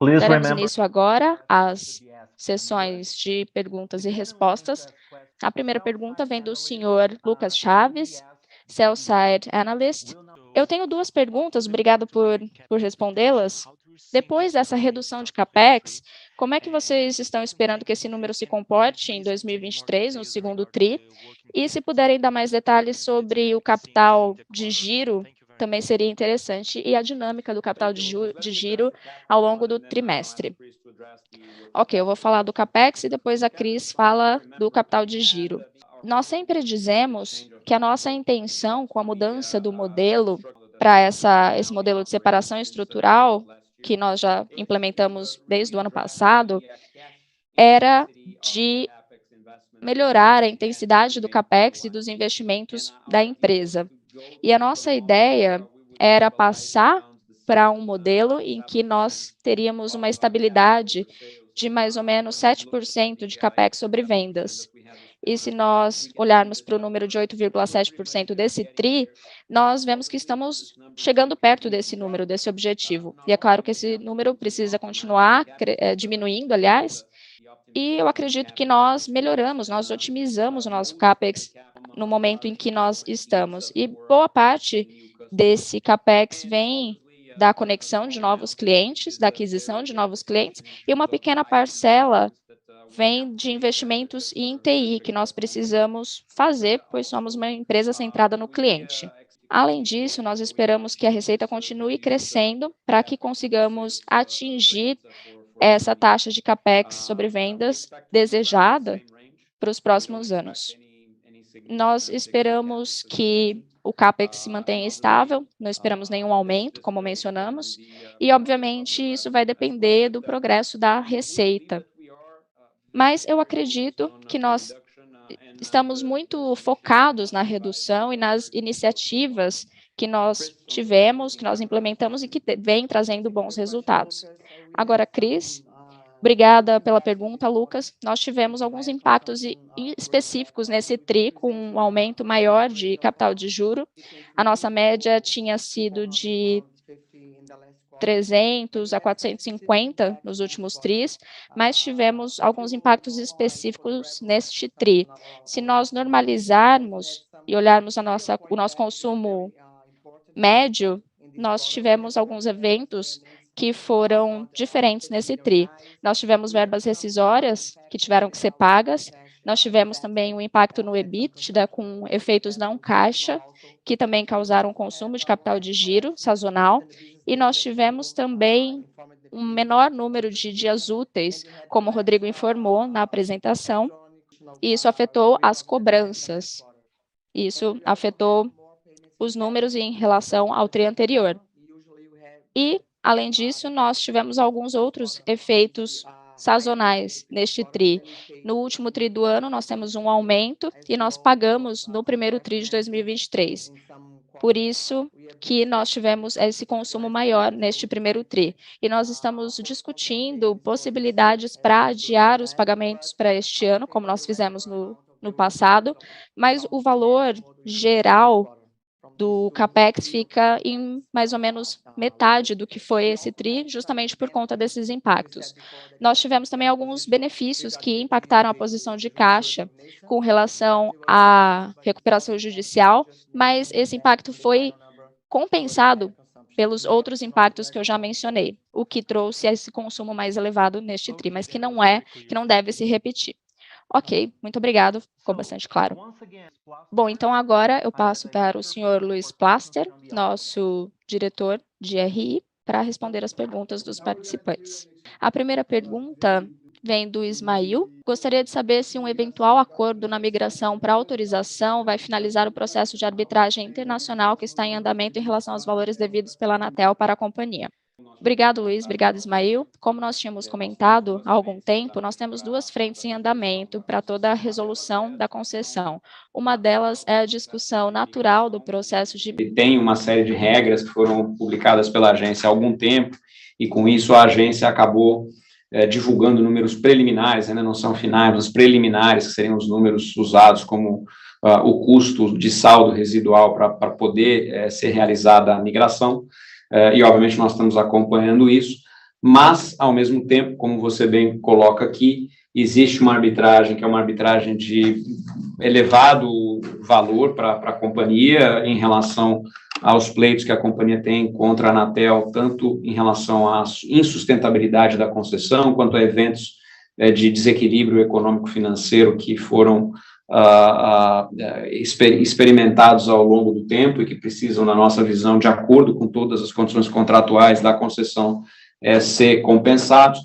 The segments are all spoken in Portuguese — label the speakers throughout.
Speaker 1: Daremos início agora às sessões de perguntas e respostas. A primeira pergunta vem do senhor Lucas Chaves, Sell-Side Analyst. Eu tenho duas perguntas, obrigado por respondê-las. Depois dessa redução de CAPEX, como é que vocês estão esperando que esse número se comporte em 2023, no segundo TRI? E se puderem dar mais detalhes sobre o capital de giro, também seria interessante, e a dinâmica do capital de giro ao longo do trimestre. Ok, eu vou falar do CAPEX e depois a Cris fala do capital de giro. Nós sempre dizemos que a nossa intenção com a mudança do modelo para esse modelo de separação estrutural, que nós já implementamos desde o ano passado, era de melhorar a intensidade do CAPEX e dos investimentos da empresa. E a nossa ideia era passar para um modelo em que nós teríamos uma estabilidade de mais ou menos 7% de CAPEX sobre vendas. E se nós olharmos para o número de 8,7% desse TRI, nós vemos que estamos chegando perto desse número, desse objetivo. E é claro que esse número precisa continuar diminuindo, aliás, e eu acredito que nós melhoramos, nós otimizamos o nosso CAPEX no momento em que nós estamos. E boa parte desse CAPEX vem da conexão de novos clientes, da aquisição de novos clientes, e uma pequena parcela vem de investimentos em TI, que nós precisamos fazer, pois somos uma empresa centrada no cliente. Além disso, nós esperamos que a receita continue crescendo para que consigamos atingir essa taxa de CAPEX sobre vendas desejada para os próximos anos. Nós esperamos que o CAPEX se mantenha estável, não esperamos nenhum aumento, como mencionamos, e, obviamente, isso vai depender do progresso da receita. Mas eu acredito que nós estamos muito focados na redução e nas iniciativas que nós tivemos, que nós implementamos e que vem trazendo bons resultados. Agora, Cris, obrigada pela pergunta, Lucas. Nós tivemos alguns impactos específicos nesse TRI, com um aumento maior de capital de juro. A nossa média tinha sido de 300 a 450 nos últimos TRIs, mas tivemos alguns impactos específicos neste TRI. Se nós normalizarmos e olharmos o nosso consumo médio, nós tivemos alguns eventos que foram diferentes nesse TRI. Nós tivemos verbas rescisórias que tiveram que ser pagas, nós tivemos também um impacto no EBITDA com efeitos não caixa, que também causaram consumo de capital de giro sazonal, e nós tivemos também um menor número de dias úteis, como o Rodrigo informou na apresentação, e isso afetou as cobranças. Isso afetou os números em relação ao TRI anterior. E, além disso, nós tivemos alguns outros efeitos sazonais neste TRI. No último TRI do ano, nós temos um aumento e nós pagamos no primeiro TRI de 2023. Por isso que nós tivemos esse consumo maior neste primeiro TRI. E nós estamos discutindo possibilidades para adiar os pagamentos para este ano, como nós fizemos no passado, mas o valor geral do CAPEX fica em mais ou menos metade do que foi esse TRI, justamente por conta desses impactos. Nós tivemos também alguns benefícios que impactaram a posição de caixa com relação à recuperação judicial, mas esse impacto foi compensado pelos outros impactos que eu já mencionei, o que trouxe esse consumo mais elevado neste TRI, mas que não deve se repetir. Ok, muito obrigado, ficou bastante claro. Bom, então agora eu passo para o senhor Luiz Plaster, nosso diretor de RI, para responder as perguntas dos participantes. A primeira pergunta vem do Ismail. Gostaria de saber se um eventual acordo na migração para autorização vai finalizar o processo de arbitragem internacional que está em andamento em relação aos valores devidos pela Anatel para a companhia. Obrigado, Luiz. Obrigado, Ismail. Como nós tínhamos comentado há algum tempo, nós temos duas frentes em andamento para toda a resolução da concessão. Uma delas é a discussão natural do processo de...
Speaker 2: Tem uma série de regras que foram publicadas pela agência há algum tempo, e com isso a agência acabou divulgando números preliminares, ainda não são finais, os preliminares, que seriam os números usados como o custo de saldo residual para poder ser realizada a migração. E, obviamente, nós estamos acompanhando isso. mas, ao mesmo tempo, como você bem coloca aqui, existe uma arbitragem que é uma arbitragem de elevado valor para a companhia em relação aos pleitos que a companhia tem contra a Anatel, tanto em relação à insustentabilidade da concessão, quanto a eventos de desequilíbrio econômico-financeiro que foram experimentados ao longo do tempo e que precisam, na nossa visão, de acordo com todas as condições contratuais da concessão, ser compensados,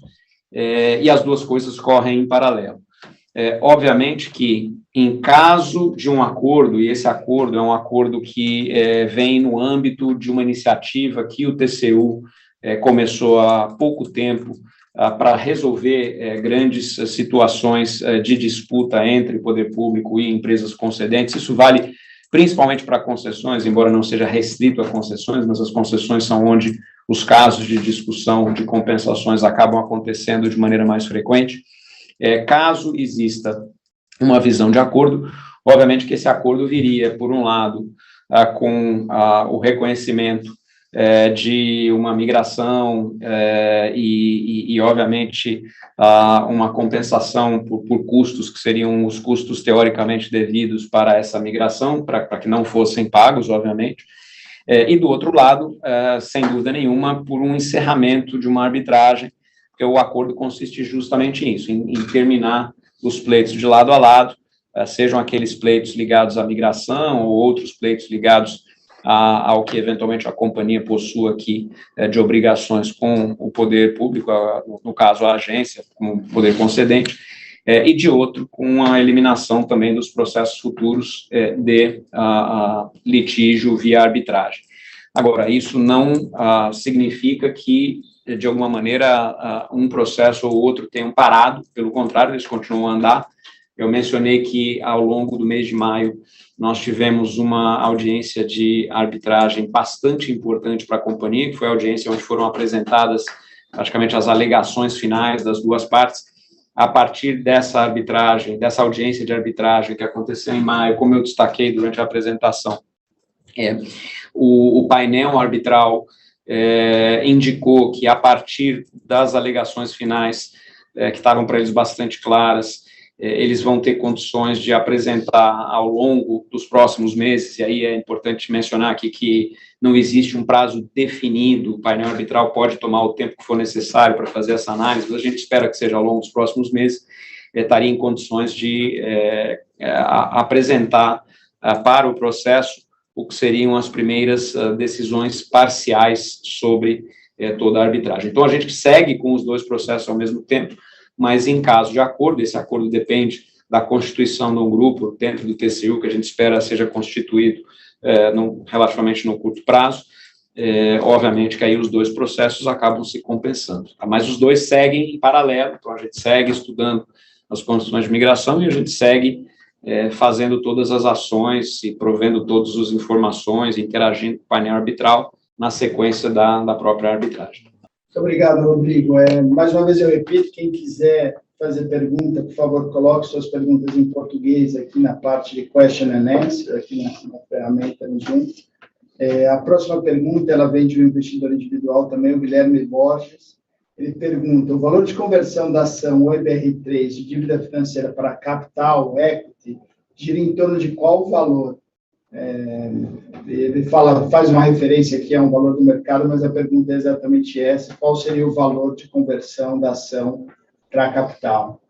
Speaker 2: e as duas coisas correm em paralelo. Obviamente que, em caso de um acordo, e esse acordo é um acordo que vem no âmbito de uma iniciativa que o TCU começou há pouco tempo para resolver grandes situações de disputa entre poder público e empresas concedentes. Isso vale principalmente para concessões, embora não seja restrito a concessões, mas as concessões são onde os casos de discussão de compensações acabam acontecendo de maneira mais frequente. Caso exista uma visão de acordo, obviamente que esse acordo viria, por um lado, com o reconhecimento de uma migração e obviamente, uma compensação por custos que seriam os custos teoricamente devidos para essa migração, para que não fossem pagos, obviamente, e do outro lado, sem dúvida nenhuma, por um encerramento de uma arbitragem, porque o acordo consiste justamente nisso, em terminar os pleitos de lado a lado, sejam aqueles pleitos ligados à migração ou outros pleitos ligados ao que eventualmente a companhia possua aqui de obrigações com o poder público, no caso a agência, com o poder concedente, e de outro, com a eliminação também dos processos futuros de litígio via arbitragem. Agora, isso não significa que, de alguma maneira, um processo ou outro tenham parado, pelo contrário, eles continuam a andar. Eu mencionei que, ao longo do mês de maio, nós tivemos uma audiência de arbitragem bastante importante para a companhia, que foi a audiência onde foram apresentadas praticamente as alegações finais das duas partes. A partir dessa arbitragem, dessa audiência de arbitragem que aconteceu em maio, como eu destaquei durante a apresentação, o painel arbitral indicou que, a partir das alegações finais, que estavam para eles bastante claras, eles vão ter condições de apresentar ao longo dos próximos meses, e aí é importante mencionar aqui que não existe um prazo definido, o painel arbitral pode tomar o tempo que for necessário para fazer essa análise, mas a gente espera que seja ao longo dos próximos meses, estaria em condições de apresentar para o processo o que seriam as primeiras decisões parciais sobre toda a arbitragem. Então, a gente segue com os dois processos ao mesmo tempo, mas em caso de acordo, esse acordo depende da constituição de um grupo dentro do TCU, que a gente espera seja constituído relativamente no curto prazo, obviamente que aí os dois processos acabam se compensando, tá? Mas os dois seguem em paralelo, então a gente segue estudando as condições de migração e a gente segue fazendo todas as ações e provendo todas as informações, interagindo com o painel arbitral na sequência da própria arbitragem.
Speaker 3: Muito obrigado, Rodrigo. Mais uma vez eu repito, quem quiser fazer pergunta, por favor, coloque suas perguntas em português aqui na parte de Question and Answer, aqui na ferramenta no Zoom. A próxima pergunta, ela vem de um investidor individual também, o Guilherme Borges. Ele pergunta, o valor de conversão da ação OEBR3 de dívida financeira para capital, equity, gira em torno de qual valor? Ele faz uma referência aqui a um valor do mercado, mas a pergunta é exatamente essa: qual seria o valor de conversão da ação para capital?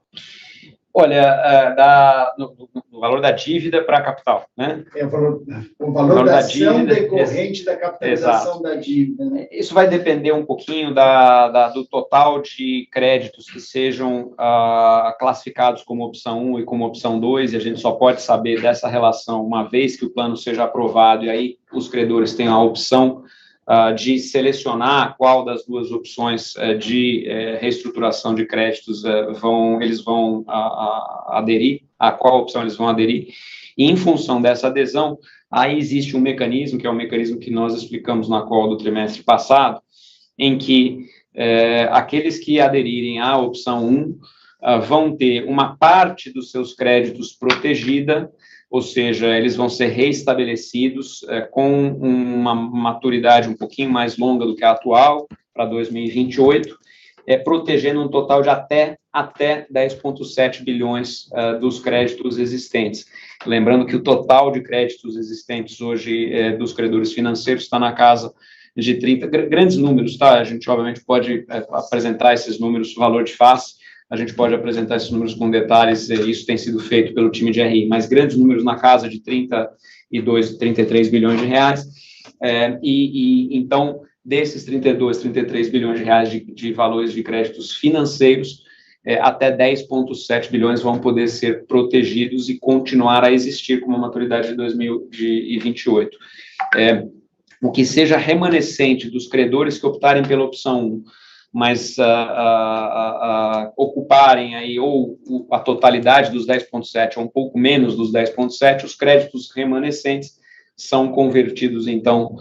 Speaker 2: Olha, no valor da dívida para capital, né?
Speaker 3: O valor da ação dívida, decorrente da capitalização exato. Da dívida. Né?
Speaker 2: Isso vai depender um pouquinho do total de créditos que sejam classificados como opção 1 e como opção 2, e a gente só pode saber dessa relação uma vez que o plano seja aprovado, e aí os credores têm a opção de selecionar qual das duas opções de reestruturação de créditos eles vão aderir, a qual opção eles vão aderir, e em função dessa adesão, aí existe um mecanismo, que é o mecanismo que nós explicamos na call do trimestre passado, em que aqueles que aderirem à opção 1 vão ter uma parte dos seus créditos protegida, ou seja, eles vão ser reestabelecidos com uma maturidade um pouquinho mais longa do que a atual, para 2028, protegendo um total de até 10,7 bilhões dos créditos existentes. Lembrando que o total de créditos existentes hoje dos credores financeiros está na casa de 30, grandes números, tá? A gente, obviamente, pode apresentar esses números, valor de face, a gente pode apresentar esses números com detalhes, isso tem sido feito pelo time de RI, mas grandes números na casa de 32, 33 bilhões de reais, então, desses 32, 33 bilhões de reais de valores de créditos financeiros, até 10,7 bilhões vão poder ser protegidos e continuar a existir com uma maturidade de 2028. O que seja remanescente dos credores que optarem pela opção 1, mas ocuparem aí ou a totalidade dos 10,7 ou um pouco menos dos 10,7, os créditos remanescentes são convertidos, então,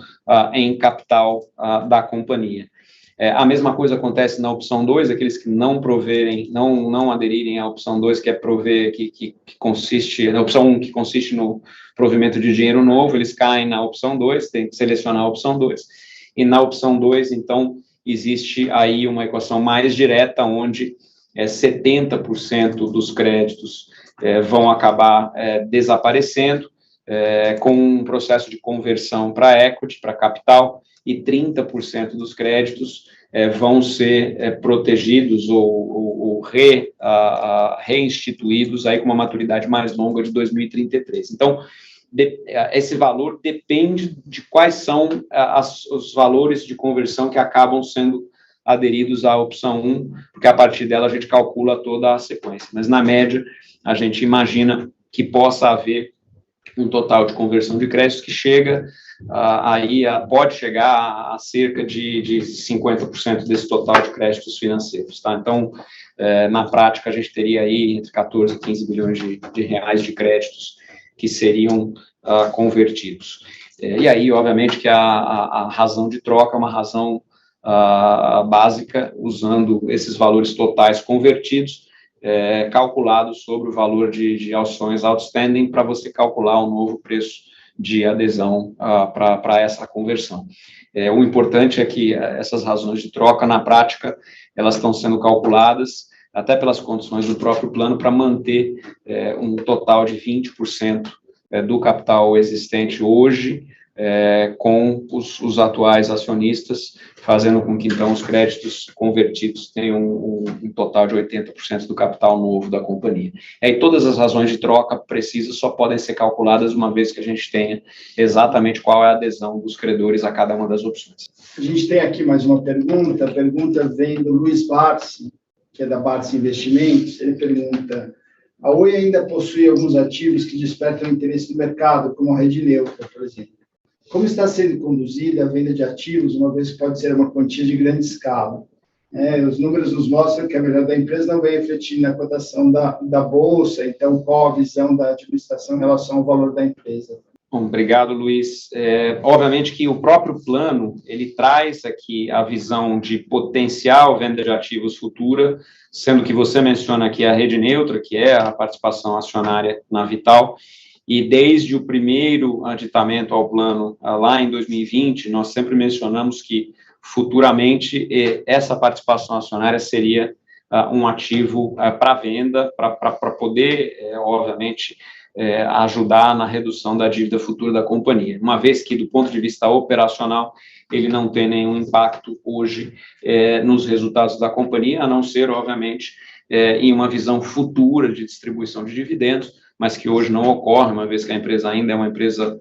Speaker 2: em capital da companhia. A mesma coisa acontece na opção 2, aqueles que não proverem, não aderirem à opção 2, que é prover, que consiste, na opção 1, que consiste no provimento de dinheiro novo, eles caem na opção 2, tem que selecionar a opção 2, e na opção 2, então, existe aí uma equação mais direta, onde 70% dos créditos vão acabar desaparecendo, com um processo de conversão para equity, para capital, e 30% dos créditos vão ser protegidos ou reinstituídos aí com uma maturidade mais longa de 2033. Então, esse valor depende de quais são os valores de conversão que acabam sendo aderidos à opção 1, porque a partir dela a gente calcula toda a sequência. Mas, na média, a gente imagina que possa haver um total de conversão de créditos que chega pode chegar a cerca de 50% desse total de créditos financeiros, tá? Então, na prática, a gente teria aí entre 14 e 15 bilhões de reais de créditos que seriam convertidos. E aí, obviamente, que a razão de troca é uma razão básica, usando esses valores totais convertidos, calculados sobre o valor de ações outstanding, para você calcular um novo preço de adesão para essa conversão. O importante é que essas razões de troca, na prática, elas estão sendo calculadas, até pelas condições do próprio plano, para manter um total de 20% do capital existente hoje, com os atuais acionistas, fazendo com que, então, os créditos convertidos tenham um total de 80% do capital novo da companhia. E todas as razões de troca precisas só podem ser calculadas uma vez que a gente tenha exatamente qual é a adesão dos credores a cada uma das opções.
Speaker 3: A gente tem aqui mais uma pergunta, a pergunta vem do Luiz Barsi, que é da Barsi Investimentos. Ele pergunta: a Oi ainda possui alguns ativos que despertam interesse do mercado, como a rede neutra, por exemplo. Como está sendo conduzida a venda de ativos, uma vez que pode ser uma quantia de grande escala? Os números nos mostram que a melhora da empresa não vem refletir na cotação da Bolsa, então qual a visão da administração em relação ao valor da empresa?
Speaker 2: Bom, obrigado, Luiz. Obviamente que o próprio plano, ele traz aqui a visão de potencial venda de ativos futura, sendo que você menciona aqui a rede neutra, que é a participação acionária na Vital, e desde o primeiro aditamento ao plano, lá em 2020, nós sempre mencionamos que, futuramente, essa participação acionária seria um ativo para venda, para poder, obviamente, ajudar na redução da dívida futura da companhia. Uma vez que, do ponto de vista operacional, ele não tem nenhum impacto hoje nos resultados da companhia, a não ser, obviamente, em uma visão futura de distribuição de dividendos, mas que hoje não ocorre, uma vez que a empresa ainda é uma empresa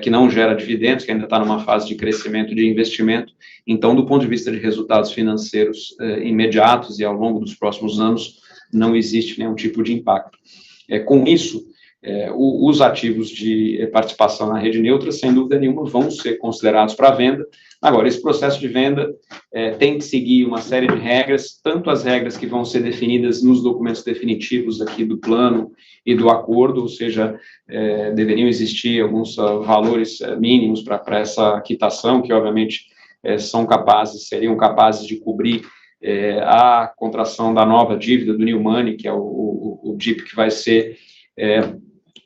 Speaker 2: que não gera dividendos, que ainda está numa fase de crescimento de investimento. Então, do ponto de vista de resultados financeiros imediatos e ao longo dos próximos anos, não existe nenhum tipo de impacto. Com isso, os ativos de participação na rede neutra, sem dúvida nenhuma, vão ser considerados para venda. Agora, esse processo de venda tem que seguir uma série de regras, tanto as regras que vão ser definidas nos documentos definitivos aqui do plano e do acordo, ou seja, deveriam existir alguns valores mínimos para essa quitação, que obviamente seriam capazes de cobrir a contração da nova dívida do New Money, que é o DIP que vai ser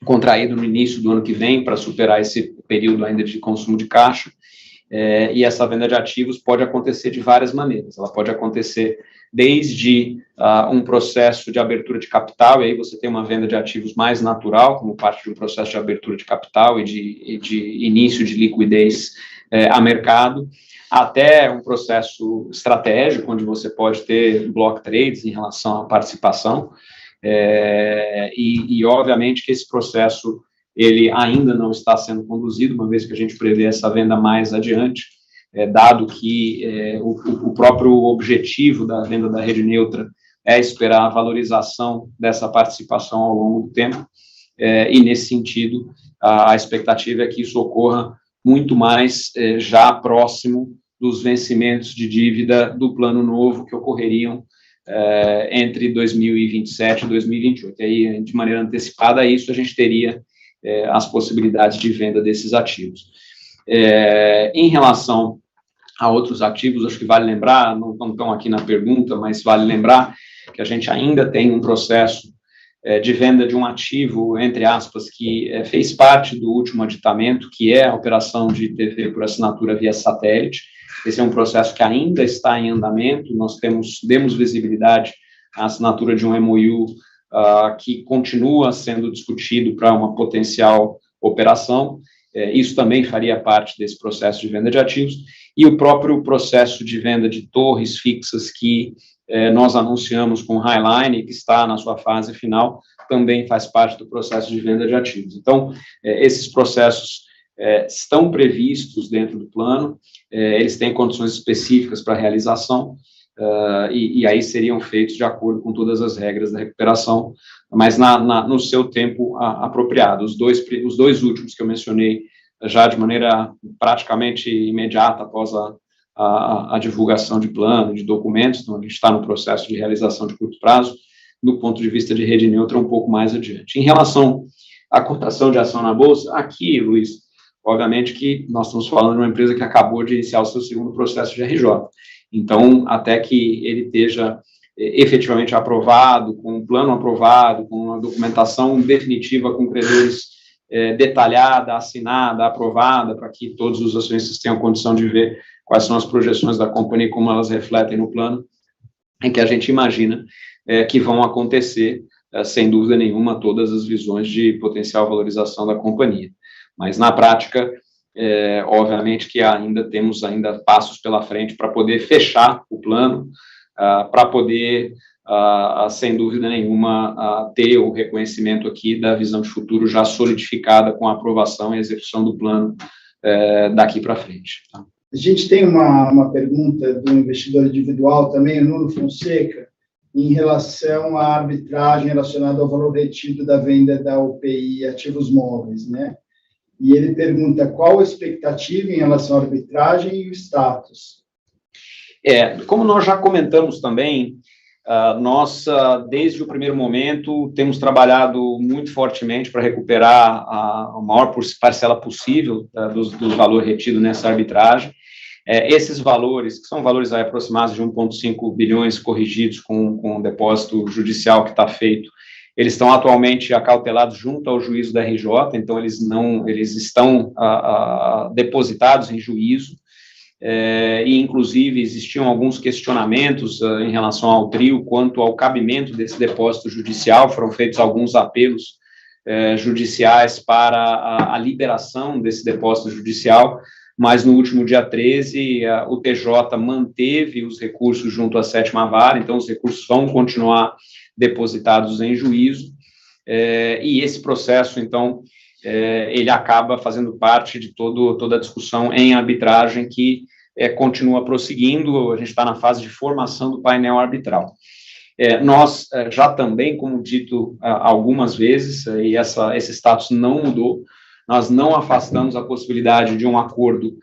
Speaker 2: contraído no início do ano que vem, para superar esse período ainda de consumo de caixa. e essa venda de ativos pode acontecer de várias maneiras. Ela pode acontecer desde um processo de abertura de capital, e aí você tem uma venda de ativos mais natural, como parte de um processo de abertura de capital e de início de liquidez a mercado, até um processo estratégico, onde você pode ter block trades em relação à participação, e obviamente que esse processo ele ainda não está sendo conduzido, uma vez que a gente prevê essa venda mais adiante, dado que o próprio objetivo da venda da rede neutra é esperar a valorização dessa participação ao longo do tempo, e nesse sentido, a expectativa é que isso ocorra muito mais já próximo dos vencimentos de dívida do plano novo que ocorreriam entre 2027 e 2028. E aí, de maneira antecipada a isso, a gente teria as possibilidades de venda desses ativos. Em relação a outros ativos, acho que vale lembrar, não estão aqui na pergunta, mas vale lembrar que a gente ainda tem um processo de venda de um ativo, entre aspas, que fez parte do último aditamento, que é a operação de TV por assinatura via satélite. Esse é um processo que ainda está em andamento, nós demos visibilidade à assinatura de um MOU que continua sendo discutido para uma potencial operação. Isso também faria parte desse processo de venda de ativos, e o próprio processo de venda de torres fixas que nós anunciamos com o Highline, que está na sua fase final, também faz parte do processo de venda de ativos. Então, esses processos estão previstos dentro do plano, eles têm condições específicas para realização, e aí seriam feitos de acordo com todas as regras da recuperação, mas no seu tempo apropriado. Os dois últimos que eu mencionei, já de maneira praticamente imediata após a divulgação de plano, de documentos, então a gente está no processo de realização de curto prazo, do ponto de vista de rede neutra, um pouco mais adiante. Em relação à cotação de ação na Bolsa, aqui, Luiz, obviamente que nós estamos falando de uma empresa que acabou de iniciar o seu segundo processo de RJ. Então, até que ele esteja efetivamente aprovado, com um plano aprovado, com uma documentação definitiva com credores detalhada, assinada, aprovada, para que todos os acionistas tenham condição de ver quais são as projeções da companhia, como elas refletem no plano, em que a gente imagina que vão acontecer, sem dúvida nenhuma, todas as visões de potencial valorização da companhia. Mas, na prática, obviamente que temos passos pela frente para poder fechar o plano, para poder, sem dúvida nenhuma, ter o reconhecimento aqui da visão de futuro já solidificada com a aprovação e execução do plano daqui para frente. Tá?
Speaker 3: A gente tem uma pergunta do investidor individual também, o Nuno Fonseca, em relação à arbitragem relacionada ao valor retido da venda da UPI Ativos Móveis, né? E ele pergunta qual a expectativa em relação à arbitragem e o status.
Speaker 2: Como nós já comentamos também, nós, desde o primeiro momento, temos trabalhado muito fortemente para recuperar a maior parcela possível do valor retido nessa arbitragem. Esses valores, que são valores aproximados de 1,5 bilhões corrigidos com o depósito judicial que está feito, eles estão atualmente acautelados junto ao juízo da RJ, então eles estão depositados em juízo, e inclusive existiam alguns questionamentos em relação ao trio quanto ao cabimento desse depósito judicial, foram feitos alguns apelos judiciais para a liberação desse depósito judicial, mas no último dia 13, o TJ manteve os recursos junto à 7ª Vara, então os recursos vão continuar depositados em juízo, e esse processo, então, ele acaba fazendo parte de toda a discussão em arbitragem que continua prosseguindo, a gente está na fase de formação do painel arbitral. Nós já também, como dito algumas vezes, e esse status não mudou, nós não afastamos a possibilidade de um acordo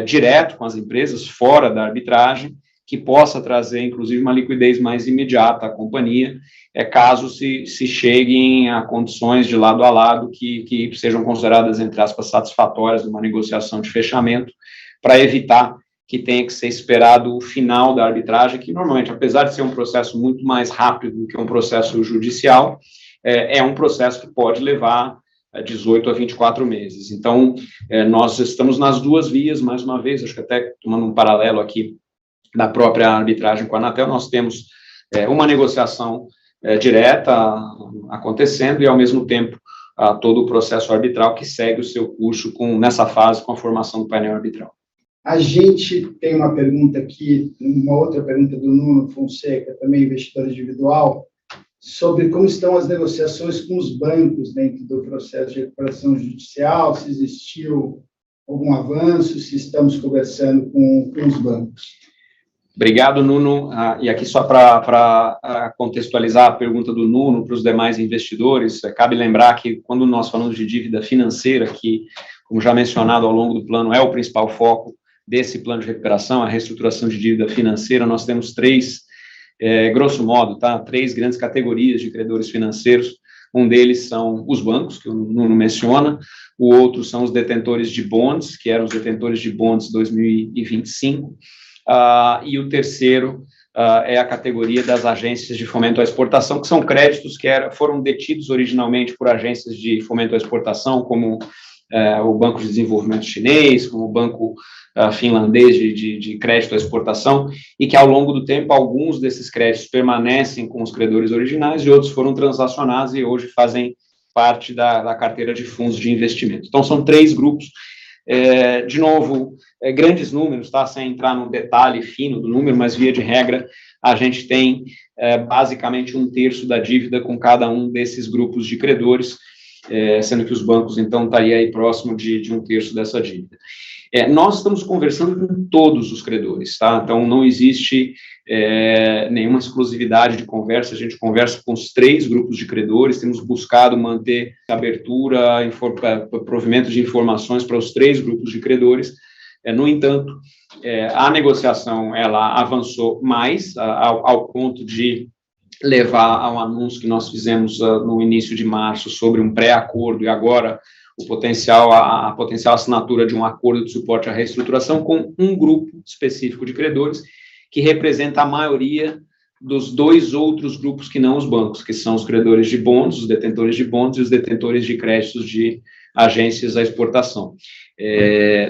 Speaker 2: direto com as empresas, fora da arbitragem, que possa trazer, inclusive, uma liquidez mais imediata à companhia, caso se cheguem a condições de lado a lado que sejam consideradas, entre aspas, satisfatórias numa negociação de fechamento, para evitar que tenha que ser esperado o final da arbitragem, que normalmente, apesar de ser um processo muito mais rápido do que um processo judicial, é um processo que pode levar 18 a 24 meses. Então, nós estamos nas duas vias, mais uma vez, acho que até tomando um paralelo aqui da própria arbitragem com a Anatel, nós temos uma negociação direta acontecendo e, ao mesmo tempo, todo o processo arbitral que segue o seu curso nessa fase com a formação do painel arbitral.
Speaker 3: A gente tem uma pergunta aqui, uma outra pergunta do Nuno Fonseca, também investidor individual, sobre como estão as negociações com os bancos dentro do processo de recuperação judicial, se existiu algum avanço, se estamos conversando com os bancos.
Speaker 2: Obrigado, Nuno. E aqui só para contextualizar a pergunta do Nuno para os demais investidores, cabe lembrar que quando nós falamos de dívida financeira, que, como já mencionado ao longo do plano, é o principal foco desse plano de recuperação, a reestruturação de dívida financeira, nós temos grosso modo, três grandes categorias de credores financeiros. Um deles são os bancos, que o Nuno menciona, o outro são os detentores de bonds, que eram os detentores de bonds 2025, e o terceiro é a categoria das agências de fomento à exportação, que são créditos que foram detidos originalmente por agências de fomento à exportação, como o Banco de Desenvolvimento Chinês, como o Banco finlandês de crédito à exportação, e que, ao longo do tempo, alguns desses créditos permanecem com os credores originais e outros foram transacionados e hoje fazem parte da carteira de fundos de investimento. Então, são três grupos, de novo, grandes números, sem entrar no detalhe fino do número, mas, via de regra, a gente tem basicamente 1/3 da dívida com cada um desses grupos de credores, sendo que os bancos, então, estariam aí próximo de 1/3 dessa dívida. Nós estamos conversando com todos os credores, Então, não existe nenhuma exclusividade de conversa, a gente conversa com os três grupos de credores, temos buscado manter abertura, provimento de informações para os três grupos de credores. No entanto, a negociação, ela avançou mais ao ponto de levar ao anúncio que nós fizemos no início de março sobre um pré-acordo e agora a potencial assinatura de um acordo de suporte à reestruturação com um grupo específico de credores que representa a maioria dos dois outros grupos que não os bancos, que são os credores de bonds, os detentores de bonds e os detentores de créditos de agências à exportação.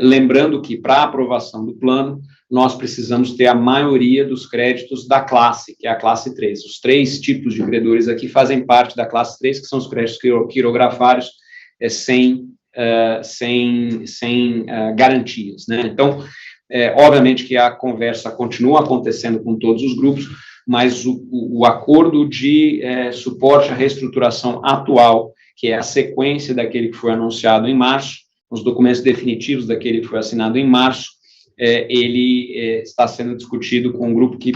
Speaker 2: Lembrando que, para a aprovação do plano, nós precisamos ter a maioria dos créditos da classe, que é a classe 3. Os três tipos de credores aqui fazem parte da classe 3, que são os créditos quirografários, sem garantias, Então, obviamente que a conversa continua acontecendo com todos os grupos, mas o acordo de suporte à reestruturação atual, que é a sequência daquele que foi anunciado em março, os documentos definitivos daquele que foi assinado em março, ele está sendo discutido com um grupo que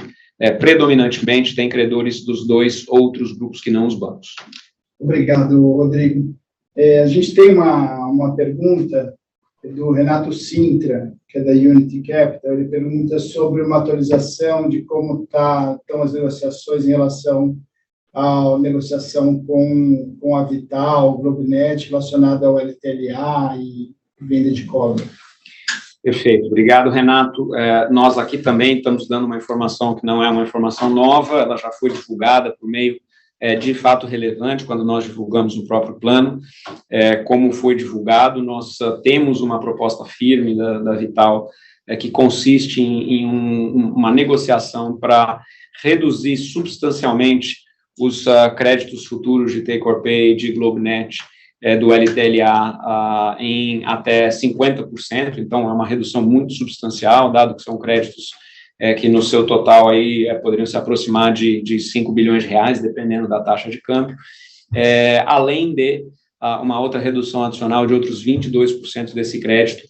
Speaker 2: predominantemente tem credores dos dois outros grupos que não os bancos.
Speaker 3: Obrigado, Rodrigo. A gente tem uma pergunta do Renato Sintra, que é da Unity Capital. Ele pergunta sobre uma atualização de como estão as negociações em relação à negociação com a Vital, Globenet, relacionada ao LTLA e venda de cobre.
Speaker 2: Perfeito, obrigado, Renato. Nós aqui também estamos dando uma informação que não é uma informação nova, ela já foi divulgada por meio de fato relevante quando nós divulgamos o próprio plano. Como foi divulgado, nós temos uma proposta firme da Vital que consiste em uma negociação para reduzir substancialmente os créditos futuros de take-or-pay de Globenet do LTLA em até 50%, então é uma redução muito substancial, dado que são créditos que no seu total aí poderiam se aproximar de 5 bilhões de reais, dependendo da taxa de câmbio, além de uma outra redução adicional de outros 22% desse crédito,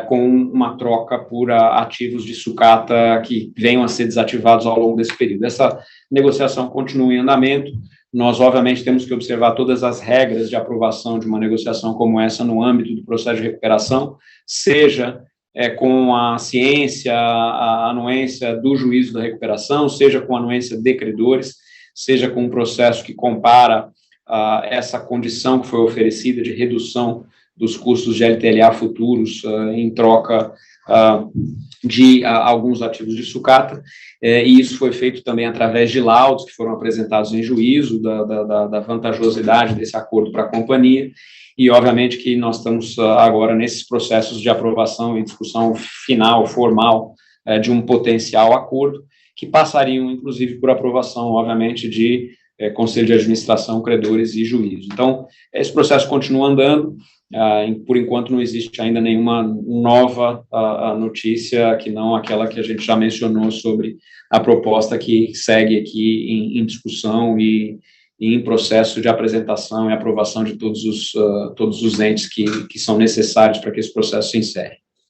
Speaker 2: com uma troca por ativos de sucata que venham a ser desativados ao longo desse período. Essa negociação continua em andamento. Nós, obviamente, temos que observar todas as regras de aprovação de uma negociação como essa no âmbito do processo de recuperação, seja com a ciência, a anuência do juízo da recuperação, seja com a anuência de credores, seja com um processo que compara essa condição que foi oferecida de redução dos custos de LTLA futuros em troca de alguns ativos de sucata, e isso foi feito também através de laudos que foram apresentados em juízo da vantajosidade desse acordo para a companhia, e obviamente que nós estamos agora nesses processos de aprovação e discussão final, formal, de um potencial acordo, que passariam, inclusive, por aprovação, obviamente, de conselho de administração, credores e juízes. Então, esse processo continua andando, por enquanto não existe ainda nenhuma nova notícia, que não aquela que a gente já mencionou sobre a proposta que segue aqui em discussão e em processo de apresentação e aprovação de todos os entes que são necessários para que esse processo se encerre.